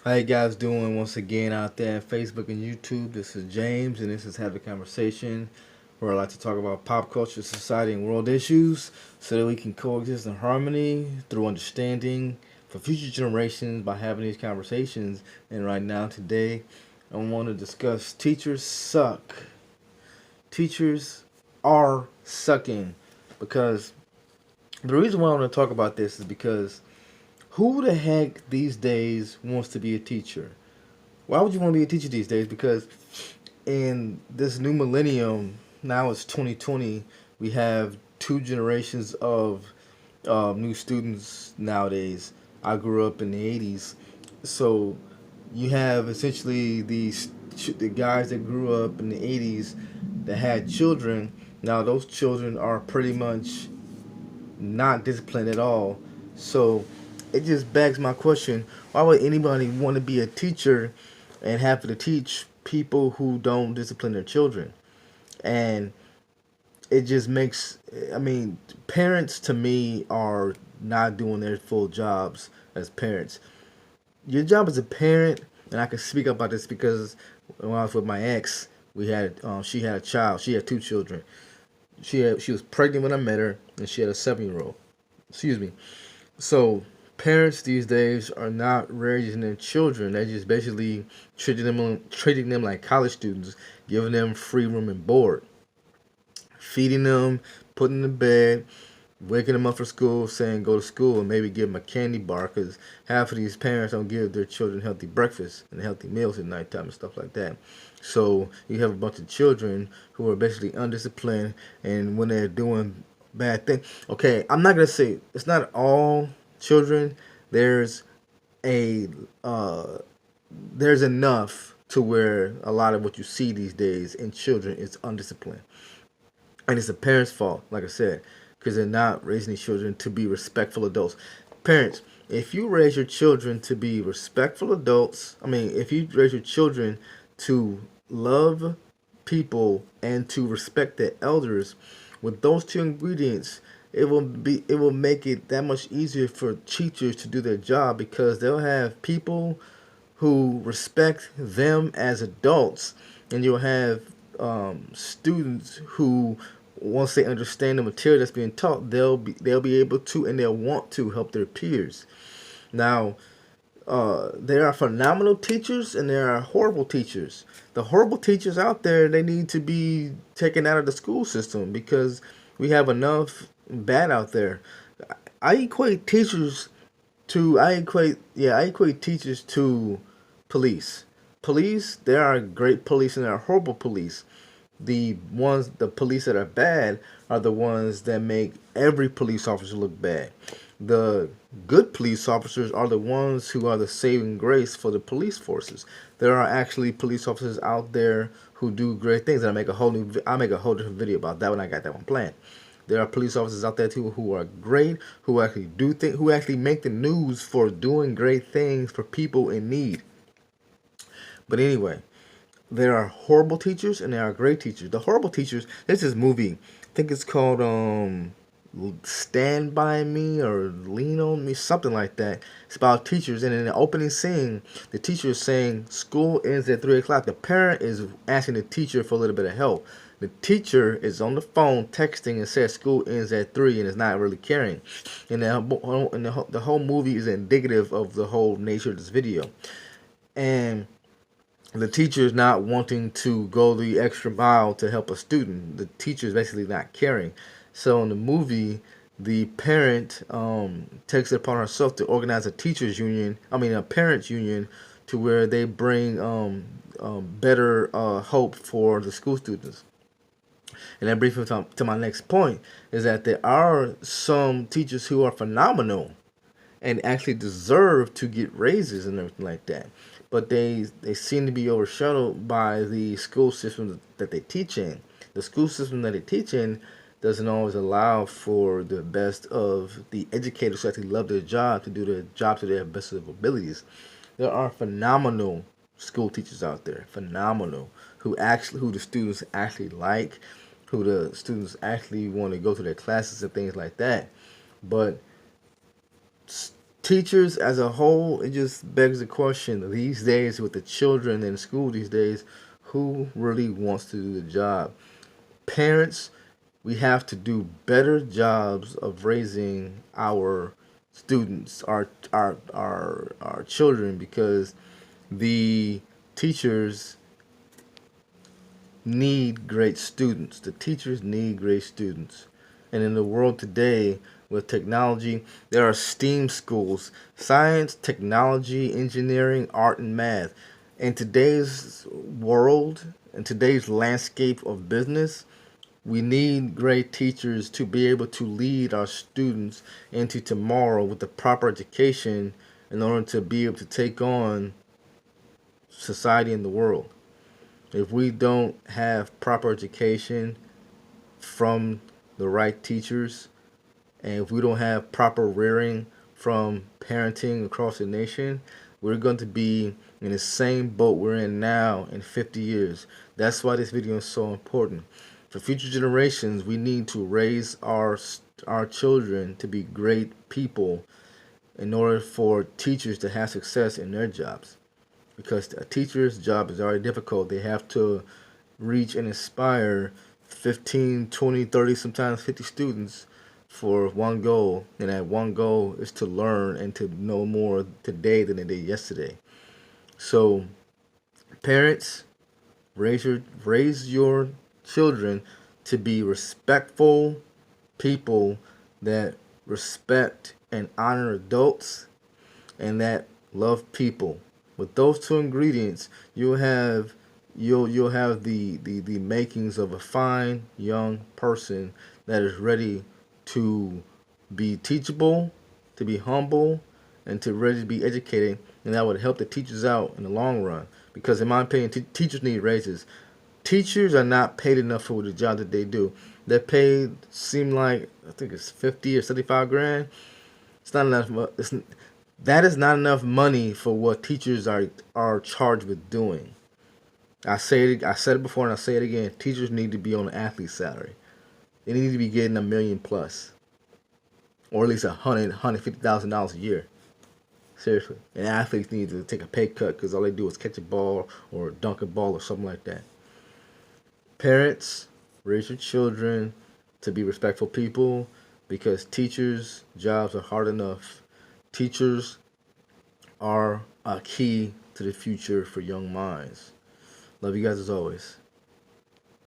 How you guys doing once again out there on Facebook and YouTube? This is James, and this is Have a Conversation, where I like to talk about pop culture, society, and world issues so that we can coexist in harmony through understanding for future generations by having these conversations. And right now, today, I want to discuss teachers suck. Teachers are sucking because the reason why I want to talk about this is because who the heck these days wants to be a teacher? Why would you want to be a teacher these days? Because in this new millennium, now it's 2020, we have two generations of new students nowadays. I grew up in the 80s. So you have essentially the guys that grew up in the 80s that had children. Now those children are pretty much not disciplined at all. So it just begs my question: why would anybody want to be a teacher and have to teach people who don't discipline their children? And it just makes, I mean, parents to me are not doing their full jobs as parents. Your job as a parent, and I can speak about this because when I was with my ex, she had a child. She had two children. She was pregnant when I met her, and she had a 7 year old. Excuse me. So parents these days are not raising their children. They're just basically treating them like college students, giving them free room and board, feeding them, putting them to bed, waking them up for school, saying go to school, and maybe give them a candy bar because half of these parents don't give their children healthy breakfast and healthy meals at nighttime and stuff like that. So you have a bunch of children who are basically undisciplined, and when they're doing bad things, okay, I'm not gonna say it's not all children. There's a there's enough to where a lot of what you see these days in children is undisciplined, and it's the parents' fault, like I said, because they're not raising these children to be respectful adults. Parents, if you raise your children to be respectful adults, I mean, if you raise your children to love people and to respect their elders, with those two ingredients, it will make it that much easier for teachers to do their job because they'll have people who respect them as adults, and you'll have students who, once they understand the material that's being taught, they'll be able to and they'll want to help their peers. Now, there are phenomenal teachers and there are horrible teachers. The horrible teachers out there, they need to be taken out of the school system because we have enough bad out there. I equate teachers I equate teachers to police. Police, there are great police and there are horrible police. The police that are bad are the ones that make every police officer look bad. The good police officers are the ones who are the saving grace for the police forces. There are actually police officers out there who do great things. And I make a whole different video about that when I got that one planned. There are police officers out there too who are great, who actually do things, who actually make the news for doing great things for people in need. But anyway, there are horrible teachers and there are great teachers. The horrible teachers, there's this movie, I think it's called Stand By Me or Lean on Me, something like that. It's about teachers, and in the opening scene, the teacher is saying school ends at 3 o'clock. The parent is asking the teacher for a little bit of help. The teacher is on the phone texting and says school ends at 3 and is not really caring. And the whole movie is indicative of the whole nature of this video. And the teacher is not wanting to go the extra mile to help a student. The teacher is basically not caring. So in the movie, the parent takes it upon herself to organize a parents union, to where they bring better hope for the school students. And that brings me to my next point: is that there are some teachers who are phenomenal and actually deserve to get raises and everything like that. But they seem to be overshadowed by the school system that they teach in. The school system that they teach in doesn't always allow for the best of the educators who actually love their job to do their job to their best of abilities. There are phenomenal school teachers out there, phenomenal, who the students actually like, who the students actually want to go to their classes and things like that. But teachers as a whole, it just begs the question these days with the children in school these days, who really wants to do the job? Parents, we have to do better jobs of raising our students, our children, because the teachers need great students. The teachers need great students. And in the world today, with technology, there are STEAM schools: science, technology, engineering, art, and math. In today's world, in today's landscape of business, we need great teachers to be able to lead our students into tomorrow with the proper education in order to be able to take on society and the world. If we don't have proper education from the right teachers, and if we don't have proper rearing from parenting across the nation, we're going to be in the same boat we're in now in 50 years. That's why this video is so important. For future generations, we need to raise our children to be great people in order for teachers to have success in their jobs. Because a teacher's job is already difficult. They have to reach and inspire 15, 20, 30, sometimes 50 students for one goal. And that one goal is to learn and to know more today than they did yesterday. So, parents, raise your children to be respectful people that respect and honor adults and that love people. With those two ingredients, you'll have the makings of a fine young person that is ready to be teachable, to be humble, and to ready to be educated, and that would help the teachers out in the long run. Because in my opinion, teachers need raises. Teachers are not paid enough for the job that they do. They're paid, seem like, I think it's 50 or 75 grand. It's not enough. That is not enough money for what teachers are charged with doing. I said it before and I say it again. Teachers need to be on an athlete salary. They need to be getting $1 million plus, or at least $150,000 a year. Seriously, and athletes need to take a pay cut because all they do is catch a ball or dunk a ball or something like that. Parents, raise your children to be respectful people, because teachers' jobs are hard enough. Teachers are a key to the future for young minds. Love you guys as always.